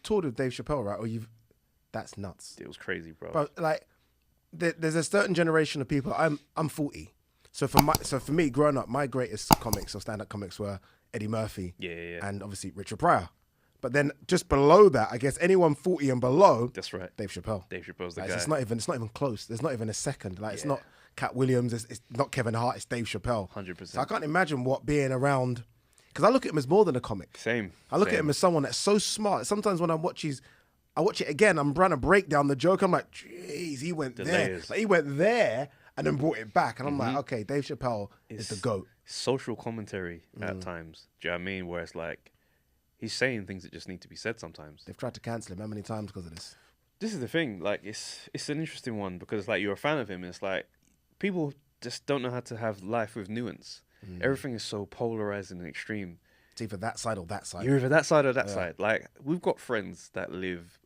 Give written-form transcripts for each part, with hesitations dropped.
toured with Dave Chappelle, right? Or that's nuts. It was crazy, bro. But like, there's a certain generation of people. I'm 40, so for me, growing up, my greatest comics or stand-up comics were Eddie Murphy, and obviously Richard Pryor. But then just below that, I guess anyone 40 and below, that's right, Dave Chappelle. Dave Chappelle's the like, guy. It's not even close. There's not even a second. Like it's not Cat Williams. It's not Kevin Hart. It's Dave Chappelle. 100%. So I can't imagine what being around, because I look at him as more than a comic. Same. I look at him as someone that's so smart. Sometimes when I watch it again, I'm trying to break down the joke. I'm like, jeez, he went there. Like, he went there and then brought it back. And I'm like, okay, Dave Chappelle is the GOAT. Social commentary at times. Do you know what I mean? Where it's like, he's saying things that just need to be said sometimes. They've tried to cancel him how many times because of this? This is the thing. Like, it's an interesting one because, like, you're a fan of him. And it's like, people just don't know how to have life with nuance. Everything is so polarized and extreme. It's either that side or that side. You're either that side or that side. Like, we've got friends that live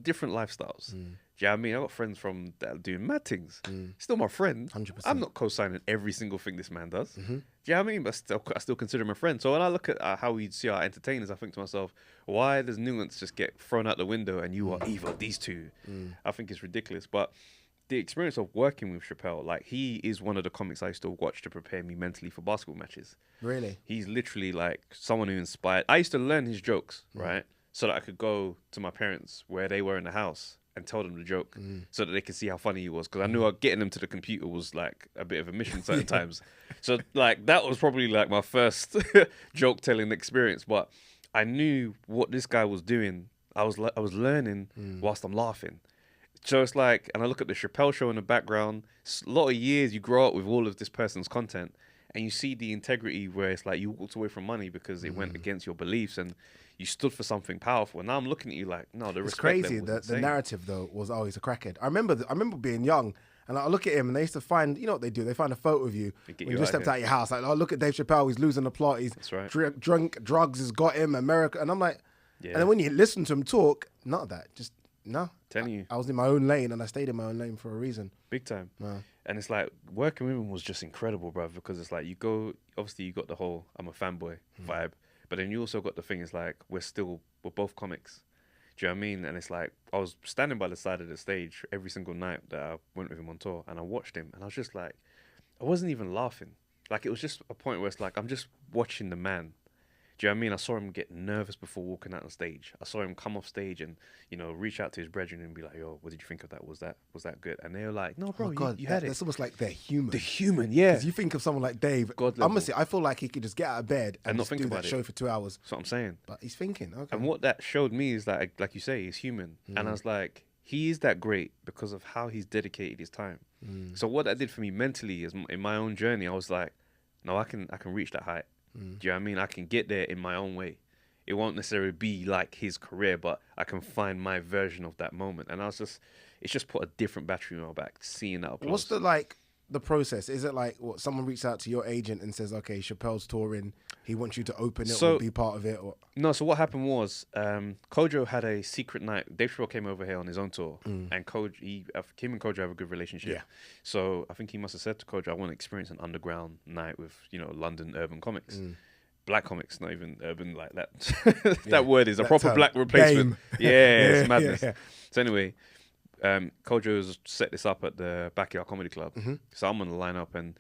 different lifestyles. Do you know what I mean? I've got friends that are doing mad things. Still my friend. 100%. I'm not co-signing every single thing this man does. Do you know what I mean? But I still consider him a friend. So when I look at how we see our entertainers, I think to myself, why does nuance just get thrown out the window and you are either these two? I think it's ridiculous. But the experience of working with Chappelle, like, he is one of the comics I used to watch to prepare me mentally for basketball matches. Really? He's literally like someone who inspired. I used to learn his jokes, right? So that I could go to my parents where they were in the house and tell them the joke so that they could see how funny he was. Because I knew getting them to the computer was like a bit of a mission certain times. So like that was probably like my first joke telling experience. But I knew what this guy was doing. I was learning whilst I'm laughing. So it's like, and I look at the Chappelle show in the background. A lot of years you grow up with all of this person's content, and you see the integrity where it's like you walked away from money because it went against your beliefs and you stood for something powerful. And now I'm looking at you like, no, it's crazy. The narrative though was always a crackhead. I remember being young, and I look at him, and they used to find, you know what they do? They find a photo of you when you just stepped out of your house. Like, oh, look at Dave Chappelle. He's losing the plot. He's drunk. Drugs has got him. America. And I'm like, and then when you listen to him talk, none of that. Just no. Telling you, I was in my own lane, and I stayed in my own lane for a reason. Big time. Wow. And it's like working with him was just incredible, bro. Because it's like obviously you got the whole I'm a fanboy vibe, but then you also got the thing. It's like we're both comics. Do you know what I mean? And it's like I was standing by the side of the stage every single night that I went with him on tour, and I watched him, and I was just like, I wasn't even laughing. Like, it was just a point where it's like I'm just watching the man. Do you know what I mean? I saw him get nervous before walking out on stage. I saw him come off stage and, you know, reach out to his brethren and be like, yo, what did you think of that? Was that good? And they were like, no, bro, you had it. It's almost like they're human. The human, yeah. Because you think of someone like Dave. Honestly, I feel like he could just get out of bed and not think do about that show for 2 hours. That's what I'm saying. But he's thinking, okay. And what that showed me is that, like you say, he's human. And I was like, he is that great because of how he's dedicated his time. So what that did for me mentally is in my own journey, I was like, no, I can reach that height. Do you know what I mean? I can get there in my own way. It won't necessarily be like his career, but I can find my version of that moment. And it's just put a different battery in my back, seeing that applause. What's the process? Is it like someone reaches out to your agent and says, okay, Chappelle's touring, he wants you to open it or be part of it? Or... No, so what happened was Kojo had a secret night. Dave Chappelle came over here on his own tour, and him and Kojo have a good relationship. Yeah. So I think he must have said to Kojo, I want to experience an underground night with, you know, London urban comics. Black comics, not even urban like that. That word is a proper term. Black replacement. It's madness. Yeah. So anyway, Kojo's set this up at the Backyard Comedy Club. So I'm on the lineup and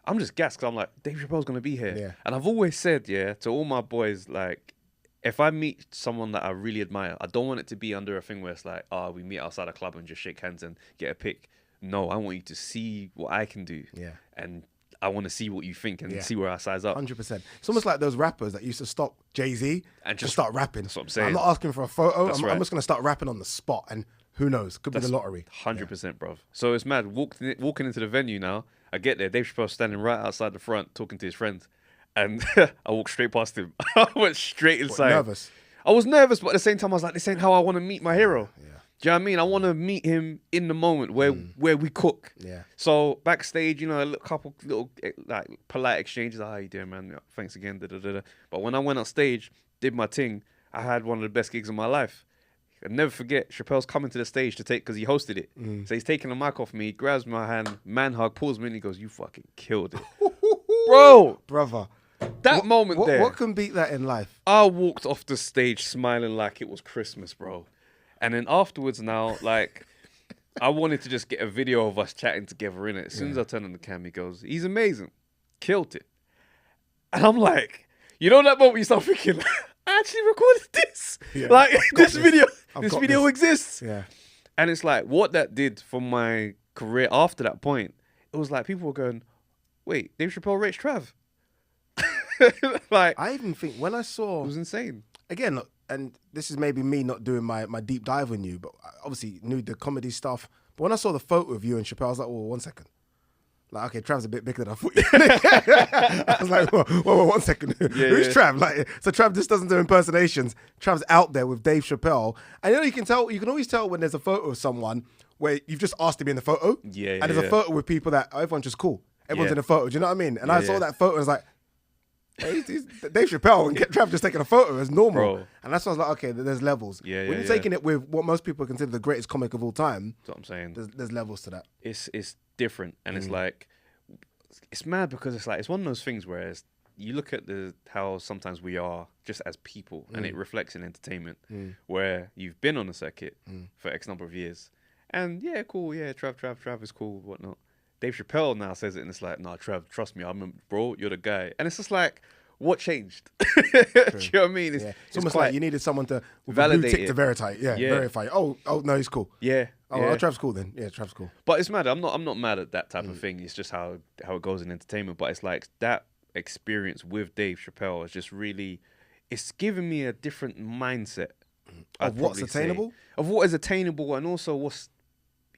I'm just gassed because I'm like, Dave Chappelle's going to be here. Yeah. And I've always said, to all my boys, like, if I meet someone that I really admire, I don't want it to be under a thing where it's like, we meet outside a club and just shake hands and get a pic. No, I want you to see what I can do. Yeah. And I want to see what you think and see where I size up. 100%. It's almost like those rappers that used to stop Jay-Z and just start rapping. That's what I'm saying. I'm not asking for a photo. I'm just going to start rapping on the spot. And who knows? Could be the lottery. 100%, bro. So it's mad. Walking into the venue now, I get there. Dave Chappelle standing right outside the front talking to his friends. And I walked straight past him. I went straight inside. Nervous? I was nervous, but at the same time, I was like, this ain't how I want to meet my hero. Yeah. Do you know what I mean? I want to meet him in the moment where we cook. Yeah. So backstage, you know, a couple little like polite exchanges. How you doing, man? Thanks again. But when I went on stage, did my thing, I had one of the best gigs of my life. I'll never forget, Chappelle's coming to the stage to take, because he hosted it. So he's taking the mic off me, he grabs my hand, man hug, pulls me in, he goes, you fucking killed it. Bro! Brother. That moment there. What can beat that in life? I walked off the stage smiling like it was Christmas, bro. And then afterwards now, like, I wanted to just get a video of us chatting together in it. As soon as I turned on the cam, he goes, "He's amazing. Killed it." And I'm like, you know that moment you start thinking, I actually recorded this. Yeah, like, this video exists. Yeah. And it's like, what that did for my career after that point, it was like people were going, wait, Dave Chappelle rates Trav. Like, I even think when I saw... It was insane. Again, look, and this is maybe me not doing my deep dive on you, but I obviously knew the comedy stuff. But when I saw the photo of you and Chappelle, I was like, well, 1 second. Like, okay, Trav's a bit bigger than I thought. I was like, whoa, 1 second. Who's Trav? Like, so Trav just doesn't do impersonations. Trav's out there with Dave Chappelle. And you know, you can always tell when there's a photo of someone where you've just asked to be in the photo. And there's a photo with people that everyone's just cool. Everyone's in a photo. Do you know what I mean? And I saw that photo and I was like, hey, he's Dave Chappelle and get Trav just taking a photo as normal. Bro. And that's why I was like, okay, there's levels. When you're taking it with what most people consider the greatest comic of all time, that's what I'm saying. There's levels to that. It's different. And it's like, it's mad because it's like, it's one of those things where you look at how sometimes we are just as people and it reflects in entertainment where you've been on a circuit for X number of years. And yeah, cool. Yeah, Trav is cool, whatnot. Dave Chappelle now says it and it's like, nah, Trav, trust me, bro, you're the guy. And it's just like, what changed? Do you know what I mean? It's almost like you needed someone to validate it. To verify. Verify. Oh, no, he's cool. Oh, Trav's cool then. Yeah, Trav's cool. But it's mad. I'm not mad at that type of thing. It's just how it goes in entertainment. But it's like that experience with Dave Chappelle is just really, it's given me a different mindset of what's attainable. Of what is attainable, and also what's,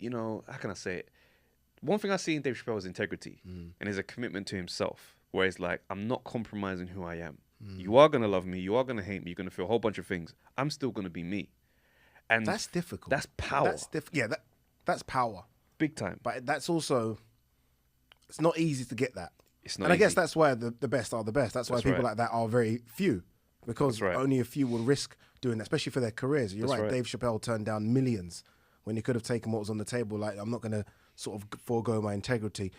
how can I say it? One thing I see in Dave Chappelle is integrity and is a commitment to himself, where it's like, I'm not compromising who I am. You are going to love me. You are going to hate me. You're going to feel a whole bunch of things. I'm still going to be me. And that's difficult. That's power. That's power. Big time. But that's also, it's not easy to get that. It's not and I easy. guess that's why the best are the best. That's why people like that are very few, because only a few will risk doing that, especially for their careers. You're right. Dave Chappelle turned down millions when he could have taken what was on the table. Like, I'm not going to sort of forego my integrity.